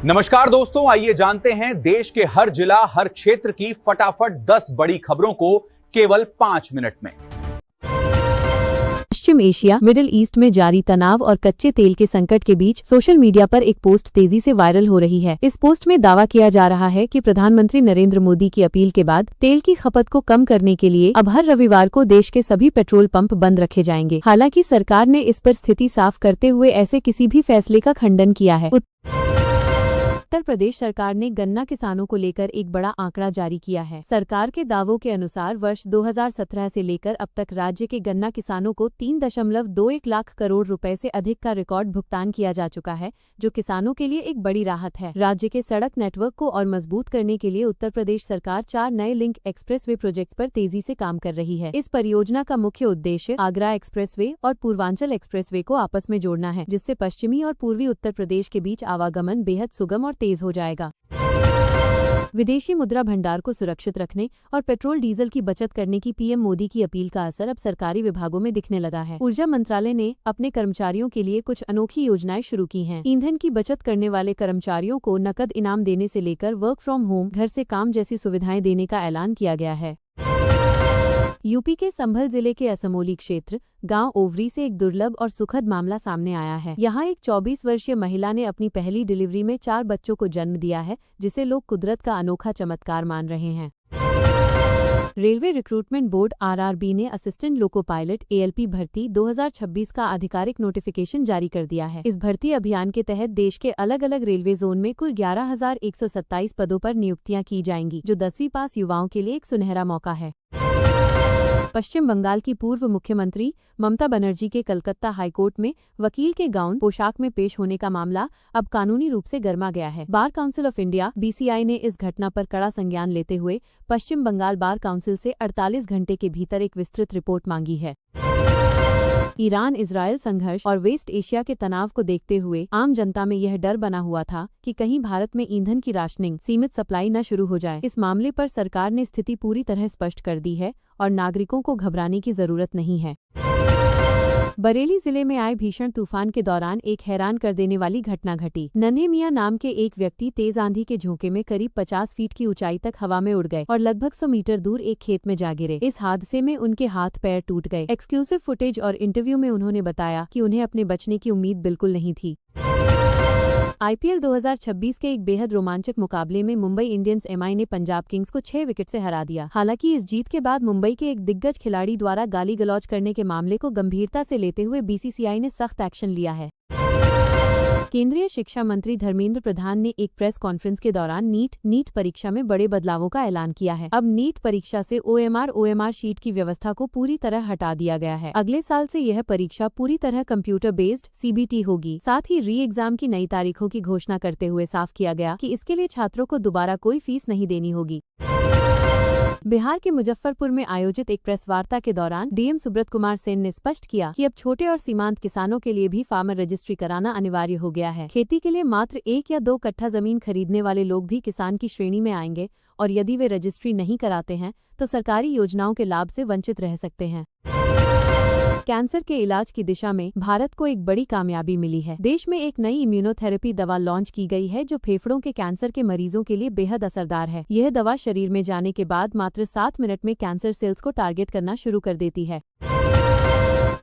नमस्कार दोस्तों, आइए जानते हैं देश के हर जिला हर क्षेत्र की फटाफट 10 बड़ी खबरों को केवल 5 मिनट में। पश्चिम एशिया मिडिल ईस्ट में जारी तनाव और कच्चे तेल के संकट के बीच सोशल मीडिया पर एक पोस्ट तेजी से वायरल हो रही है। इस पोस्ट में दावा किया जा रहा है कि प्रधानमंत्री नरेंद्र मोदी की अपील के बाद तेल की खपत को कम करने के लिए अब हर रविवार को देश के सभी पेट्रोल पंप बंद रखे जाएंगे। हालांकि सरकार ने इस पर स्थिति साफ करते हुए ऐसे किसी भी फैसले का खंडन किया है। उत्तर प्रदेश सरकार ने गन्ना किसानों को लेकर एक बड़ा आंकड़ा जारी किया है। सरकार के दावों के अनुसार वर्ष 2017 से लेकर अब तक राज्य के गन्ना किसानों को 3.21 लाख करोड़ रुपए से अधिक का रिकॉर्ड भुगतान किया जा चुका है, जो किसानों के लिए एक बड़ी राहत है। राज्य के सड़क नेटवर्क को और मजबूत करने के लिए उत्तर प्रदेश सरकार 4 नए लिंक एक्सप्रेसवे प्रोजेक्ट्स पर तेजी से काम कर रही है। इस परियोजना का मुख्य उद्देश्य आगरा एक्सप्रेसवे और पूर्वांचल एक्सप्रेसवे को आपस में जोड़ना है, जिससे पश्चिमी और पूर्वी उत्तर प्रदेश के बीच आवागमन बेहद सुगम और तेज हो जाएगा। विदेशी मुद्रा भंडार को सुरक्षित रखने और पेट्रोल डीजल की बचत करने की पीएम मोदी की अपील का असर अब सरकारी विभागों में दिखने लगा है। ऊर्जा मंत्रालय ने अपने कर्मचारियों के लिए कुछ अनोखी योजनाएं शुरू की हैं। ईंधन की बचत करने वाले कर्मचारियों को नकद इनाम देने से लेकर वर्क फ्रॉम होम, घर से काम जैसी सुविधाएं देने का ऐलान किया गया है। यूपी के संभल जिले के असमोली क्षेत्र गांव ओवरी से एक दुर्लभ और सुखद मामला सामने आया है। यहां एक 24 वर्षीय महिला ने अपनी पहली डिलीवरी में 4 बच्चों को जन्म दिया है, जिसे लोग कुदरत का अनोखा चमत्कार मान रहे हैं। रेलवे रिक्रूटमेंट बोर्ड आरआरबी ने असिस्टेंट लोको पायलट एएलपी भर्ती 2026 का आधिकारिक नोटिफिकेशन जारी कर दिया है। इस भर्ती अभियान के तहत देश के अलग अलग रेलवे जोन में कुल 11,127 पदों पर नियुक्तियां की जाएंगी, जो 10वीं पास युवाओं के लिए एक सुनहरा मौका है। पश्चिम बंगाल की पूर्व मुख्यमंत्री ममता बनर्जी के कलकत्ता हाईकोर्ट में वकील के गाउन पोशाक में पेश होने का मामला अब कानूनी रूप से गर्मा गया है। Bar council of India BCI ने इस घटना पर कड़ा संज्ञान लेते हुए पश्चिम बंगाल बार काउंसिल से 48 घंटे के भीतर एक विस्तृत रिपोर्ट मांगी है। ईरान इजरायल संघर्ष और वेस्ट एशिया के तनाव को देखते हुए आम जनता में यह डर बना हुआ था कि कहीं भारत में ईंधन की राशनिंग सीमित सप्लाई न शुरू हो जाए। इस मामले पर सरकार ने स्थिति पूरी तरह स्पष्ट कर दी है और नागरिकों को घबराने की जरूरत नहीं है। बरेली जिले में आए भीषण तूफान के दौरान एक हैरान कर देने वाली घटना घटी। नन्हे मियां नाम के एक व्यक्ति तेज आंधी के झोंके में करीब 50 फीट की ऊंचाई तक हवा में उड़ गए और लगभग 100 मीटर दूर एक खेत में जा गिरे। इस हादसे में उनके हाथ पैर टूट गए। एक्सक्लूसिव फुटेज और इंटरव्यू में उन्होंने बताया कि उन्हें अपने बचने की उम्मीद बिल्कुल नहीं थी। आईपीएल 2026 के एक बेहद रोमांचक मुकाबले में मुंबई इंडियंस एमआई ने पंजाब किंग्स को 6 विकेट से हरा दिया। हालांकि इस जीत के बाद मुंबई के एक दिग्गज खिलाड़ी द्वारा गाली गलौज करने के मामले को गंभीरता से लेते हुए बीसीसीआई ने सख्त एक्शन लिया है। केंद्रीय शिक्षा मंत्री धर्मेंद्र प्रधान ने एक प्रेस कॉन्फ्रेंस के दौरान नीट परीक्षा में बड़े बदलावों का ऐलान किया है। अब नीट परीक्षा से ओएमआर शीट की व्यवस्था को पूरी तरह हटा दिया गया है। अगले साल से यह परीक्षा पूरी तरह कंप्यूटर बेस्ड सीबीटी होगी। साथ ही री एग्जाम की नई तारीखों की घोषणा करते हुए साफ किया गया कि इसके लिए छात्रों को दोबारा कोई फीस नहीं देनी होगी। बिहार के मुजफ्फरपुर में आयोजित एक प्रेस वार्ता के दौरान डीएम सुब्रत कुमार सेन ने स्पष्ट किया कि अब छोटे और सीमांत किसानों के लिए भी फार्मर रजिस्ट्री कराना अनिवार्य हो गया है। खेती के लिए मात्र 1 या 2 कट्ठा जमीन खरीदने वाले लोग भी किसान की श्रेणी में आएंगे और यदि वे रजिस्ट्री नहीं कराते हैं तो सरकारी योजनाओं के लाभ से वंचित रह सकते हैं। कैंसर के इलाज की दिशा में भारत को एक बड़ी कामयाबी मिली है। देश में एक नई इम्यूनोथेरेपी दवा लॉन्च की गई है, जो फेफड़ों के कैंसर के मरीजों के लिए बेहद असरदार है। यह दवा शरीर में जाने के बाद मात्र 7 मिनट में कैंसर सेल्स को टारगेट करना शुरू कर देती है।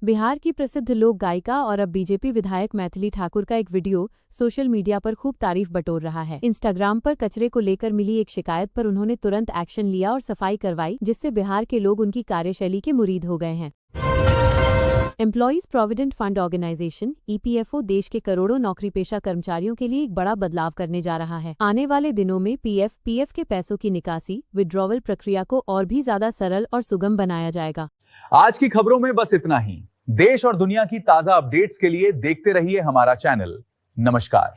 बिहार की प्रसिद्ध लोक गायिका और अब बीजेपी विधायक मैथिली ठाकुर का एक वीडियो सोशल मीडिया पर खूब तारीफ बटोर रहा है। इंस्टाग्राम पर कचरे को लेकर मिली एक शिकायत पर उन्होंने तुरंत एक्शन लिया और सफाई करवाई, जिससे बिहार के लोग उनकी कार्यशैली के मुरीद हो गए हैं। Employees provident fund organisation EPFO देश के करोड़ों नौकरीपेशा कर्मचारियों के लिए एक बड़ा बदलाव करने जा रहा है। आने वाले दिनों में पीएफ के पैसों की निकासी विड्रॉवल प्रक्रिया को और भी ज्यादा सरल और सुगम बनाया जाएगा। आज की खबरों में बस इतना ही। देश और दुनिया की ताजा अपडेट्स के लिए देखते रहिए हमारा चैनल। नमस्कार।